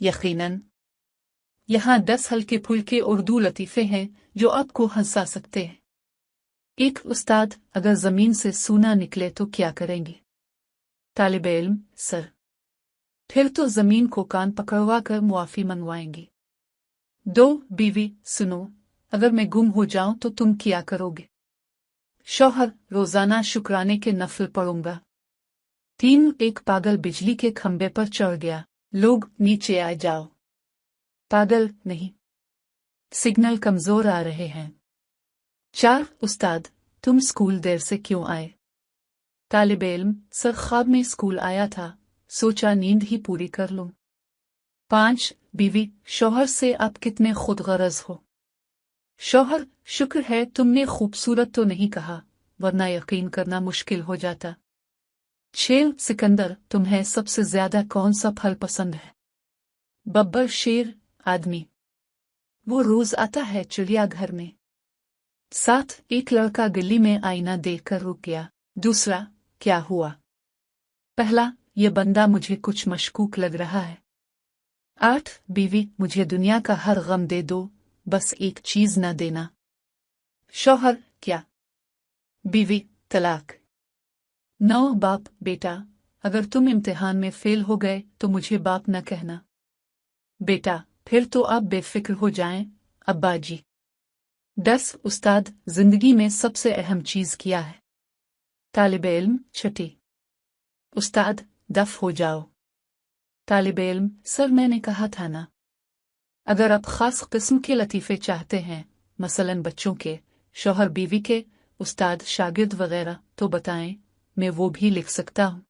यकीनन। यहाँ 10 हल्के फुल्के उर्दू लतीफ़े हैं जो आपको हंसा सकते हैं। एक उस्ताद, अगर ज़मीन से सोना निकले तो क्या करेंगे? तालिब इल्म, सर। फिर तो ज़मीन को कान पकड़वा कर मुआफ़ी मंगवाएंगे। 2 बीवी, सुनो, अगर मैं गुम हो जाऊं तो तुम क्या करोगे? शौहर, रोज़ाना शुक्राने के नफल पढ़ूंगा। 3 एक पागल बिजली के खंबे पर चढ़ गया। लोग, नीचे आ जाओ। पागल, नहीं, सिग्नल कमजोर आ रहे हैं। 4 उस्ताद, तुम स्कूल देर से क्यों आए? तालिब इल्म, सर ख्वाब में स्कूल आया था, सोचा नींद ही पूरी कर लूं। 5 बीवी, शौहर से आप कितने खुदगरज हो? शौहर, शुक्र है तुमने खूबसूरत तो नहीं कहा, वरना यकीन करना मुश्किल हो जाता। 6 सिकंदर, तुम्हें सबसे ज्यादा कौन सा फल पसंद है? बब्बर, शेर, आदमी। वो रोज आता है चिड़ियाघर में। 7 एक लड़का गली में आईना देखकर रुक गया। दूसरा, क्या हुआ? पहला, ये बंदा मुझे कुछ मशकूक लग रहा है। 8 बीवी, मुझे दुनिया का हर गम दे दो, बस एक चीज न देना। शौहर, क्या? बीवी, तलाक। 9 बाप, बेटा, अगर तुम इम्तिहान में फेल हो गए तो मुझे बाप न कहना। बेटा, फिर तो आप बेफिक्र हो जाएं, अब्बा जी। 10 उस्ताद, जिंदगी में सबसे अहम चीज क्या है? तालिब इल्म, छठी। उस्ताद, दफ हो जाओ। तालिब इल्म, सर मैंने कहा था ना। अगर आप खास किस्म के लतीफ़े चाहते हैं, मसलन बच्चों के, शौहर बीवी के, उस्ताद शागिर्द वगैरह, तो बताएं, मैं वो भी लिख सकता हूँ।